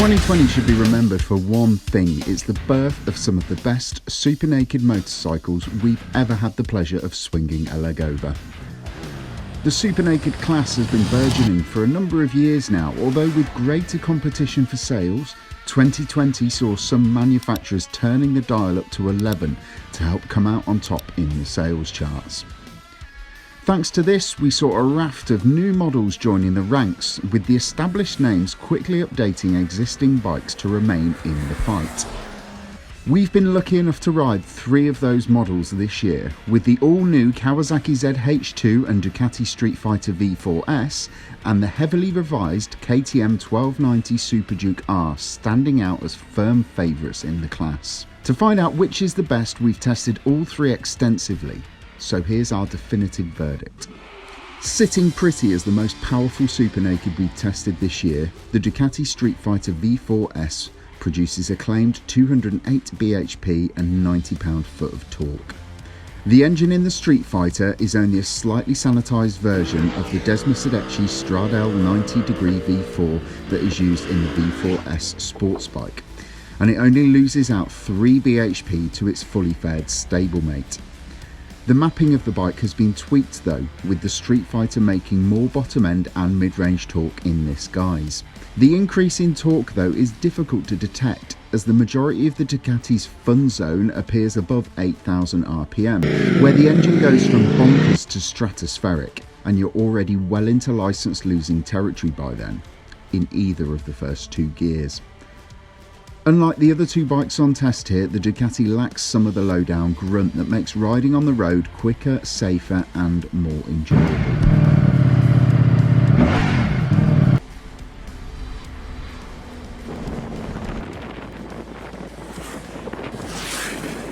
2020 should be remembered for one thing. It's the birth of some of the best super naked motorcycles we've ever had the pleasure of swinging a leg over. The super naked class has been burgeoning for a number of years now, although with greater competition for sales, 2020 saw some manufacturers turning the dial up to 11 to help come out on top in the sales charts. Thanks to this, we saw a raft of new models joining the ranks, with the established names quickly updating existing bikes to remain in the fight. We've been lucky enough to ride 3 of those models this year, with the all-new Kawasaki ZH2 and Ducati Streetfighter V4S and the heavily revised KTM 1290 Super Duke R standing out as firm favourites in the class. To find out which is the best, we've tested all 3 extensively. So here's our definitive verdict. Sitting pretty as the most powerful super naked we've tested this year, the Ducati Streetfighter V4S produces a claimed 208 bhp and 90 pound-foot of torque. The engine in the Streetfighter is only a slightly sanitised version of the Desmosedecci Stradale 90° V4 that is used in the V4S sports bike, and it only loses out 3 bhp to its fully faired stablemate. The mapping of the bike has been tweaked though, with the Streetfighter making more bottom end and mid-range torque in this guise. The increase in torque though is difficult to detect, as the majority of the Ducati's fun zone appears above 8,000 RPM, where the engine goes from bonkers to stratospheric, and you're already well into licence losing territory by then, in either of the first 2 gears. Unlike the other 2 bikes on test here, the Ducati lacks some of the low-down grunt that makes riding on the road quicker, safer and more enjoyable.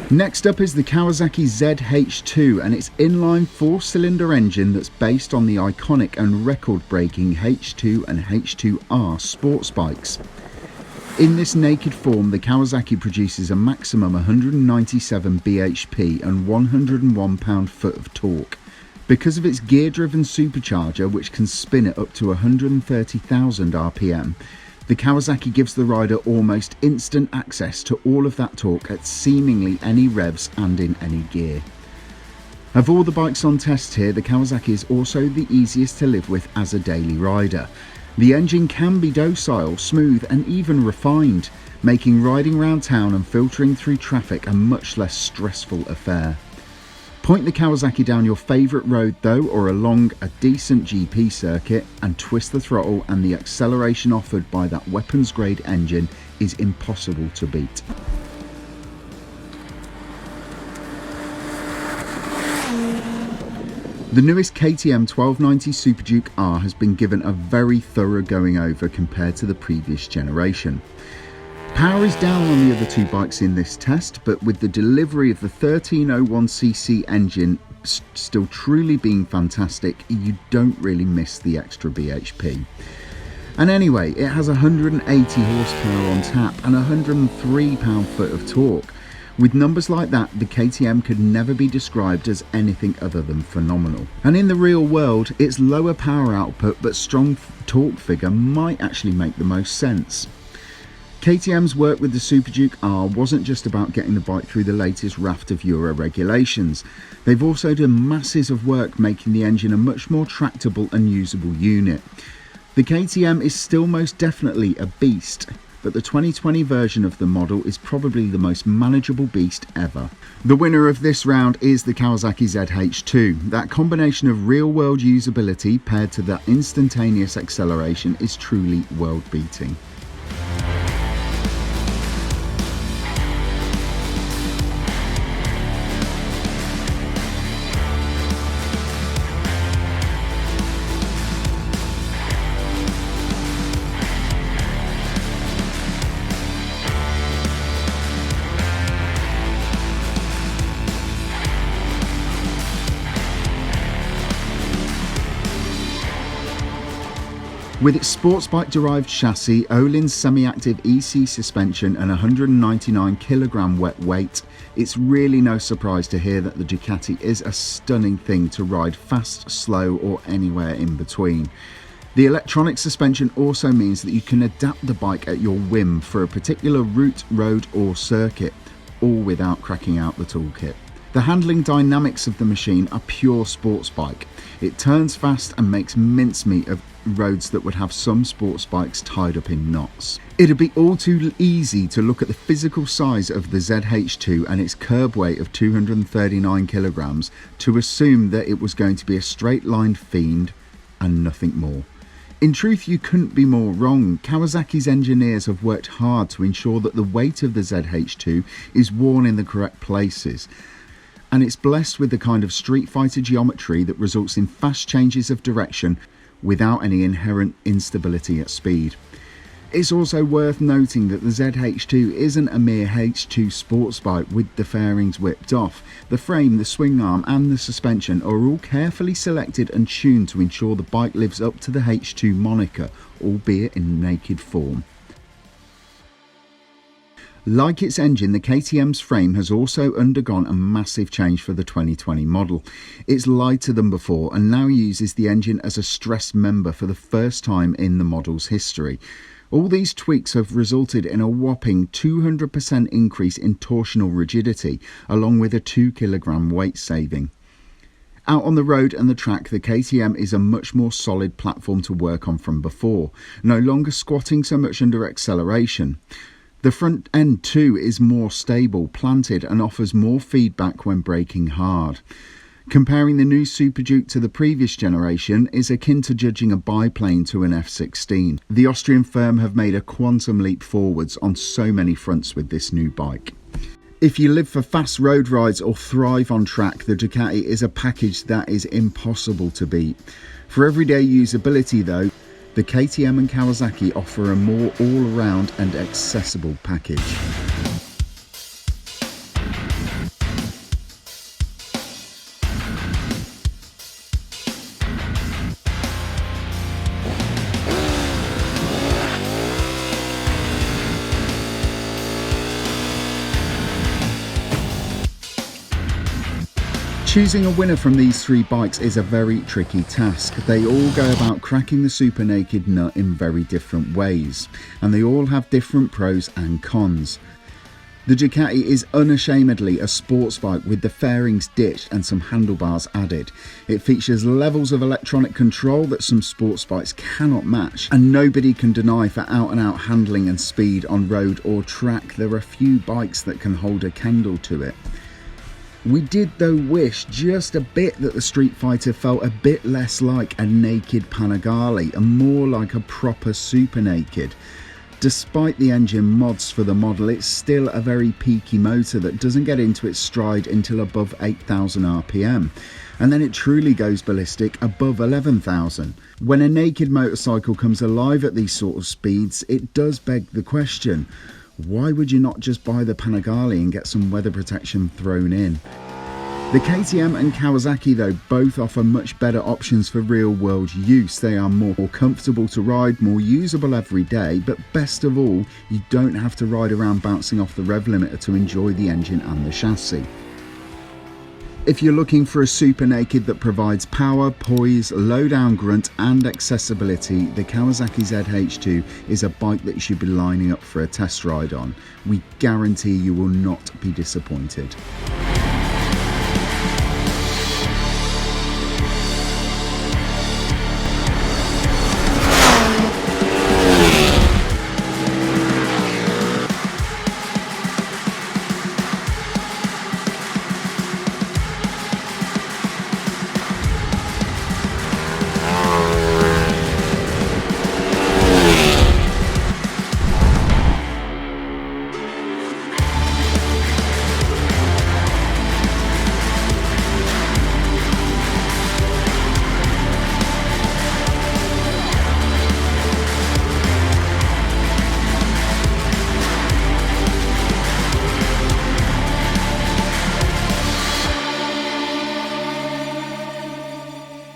Next up is the Kawasaki ZH2 and its inline 4-cylinder engine that's based on the iconic and record-breaking H2 and H2R sports bikes. In this naked form, the Kawasaki produces a maximum 197 bhp and 101 pound-foot of torque. Because of its gear-driven supercharger, which can spin it up to 130,000 RPM, the Kawasaki gives the rider almost instant access to all of that torque at seemingly any revs and in any gear. Of all the bikes on test here, the Kawasaki is also the easiest to live with as a daily rider. The engine can be docile, smooth and even refined, making riding around town and filtering through traffic a much less stressful affair. Point the Kawasaki down your favourite road though, or along a decent GP circuit, and twist the throttle and the acceleration offered by that weapons grade engine is impossible to beat. The newest KTM 1290 Super Duke R has been given a very thorough going over compared to the previous generation. Power is down on the other 2 bikes in this test, but with the delivery of the 1301cc engine still truly being fantastic, you don't really miss the extra bhp. And anyway, it has 180 horsepower on tap and 103 pound-foot of torque. With numbers like that, the KTM could never be described as anything other than phenomenal. And in the real world, its lower power output but strong torque figure might actually make the most sense. KTM's work with the Super Duke R wasn't just about getting the bike through the latest raft of Euro regulations. They've also done masses of work making the engine a much more tractable and usable unit. The KTM is still most definitely a beast, but the 2020 version of the model is probably the most manageable beast ever. The winner of this round is the Kawasaki ZH2. That combination of real-world usability paired to that instantaneous acceleration is truly world-beating. With its sports bike derived chassis, Öhlins semi-active EC suspension and 199 kilogram wet weight, it's really no surprise to hear that the Ducati is a stunning thing to ride fast, slow or anywhere in between. The electronic suspension also means that you can adapt the bike at your whim for a particular route, road or circuit, all without cracking out the toolkit. The handling dynamics of the machine are pure sports bike. It turns fast and makes mincemeat of roads that would have some sports bikes tied up in knots. It'd be all too easy to look at the physical size of the ZH2 and its curb weight of 239 kilograms to assume that it was going to be a straight-lined fiend and nothing more. In truth, you couldn't be more wrong. Kawasaki's engineers have worked hard to ensure that the weight of the ZH2 is worn in the correct places, and it's blessed with the kind of Street Fighter geometry that results in fast changes of direction without any inherent instability at speed. It's also worth noting that the ZH2 isn't a mere H2 sports bike with the fairings whipped off. The frame, the swing arm and the suspension are all carefully selected and tuned to ensure the bike lives up to the H2 moniker, albeit in naked form. Like its engine, the KTM's frame has also undergone a massive change for the 2020 model. It's lighter than before and now uses the engine as a stressed member for the first time in the model's history. All these tweaks have resulted in a whopping 200% increase in torsional rigidity, along with a 2 kilogram weight saving. Out on the road and the track, the KTM is a much more solid platform to work on from before, no longer squatting so much under acceleration. The front end too is more stable, planted and offers more feedback when braking hard. Comparing the new Super Duke to the previous generation is akin to judging a biplane to an F-16. The Austrian firm have made a quantum leap forwards on so many fronts with this new bike. If you live for fast road rides or thrive on track, the Ducati is a package that is impossible to beat. For everyday usability though, the KTM and Kawasaki offer a more all-around and accessible package. Choosing a winner from these three bikes is a very tricky task. They all go about cracking the super naked nut in very different ways, and they all have different pros and cons. The Ducati is unashamedly a sports bike with the fairings ditched and some handlebars added. It features levels of electronic control that some sports bikes cannot match, and nobody can deny for out and out handling and speed on road or track. There are few bikes that can hold a candle to it. We did though wish just a bit that the Streetfighter felt a bit less like a naked Panigale and more like a proper super naked. Despite the engine mods for the model, it's still a very peaky motor that doesn't get into its stride until above 8,000 RPM, and then it truly goes ballistic above 11,000. When a naked motorcycle comes alive at these sort of speeds, it does beg the question, why would you not just buy the Panigale and get some weather protection thrown in? The KTM and Kawasaki though both offer much better options for real world use. They are more comfortable to ride, more usable every day, but best of all, you don't have to ride around bouncing off the rev limiter to enjoy the engine and the chassis. If you're looking for a super naked that provides power, poise, low down grunt and accessibility, the Kawasaki ZH2 is a bike that you should be lining up for a test ride on. We guarantee you will not be disappointed.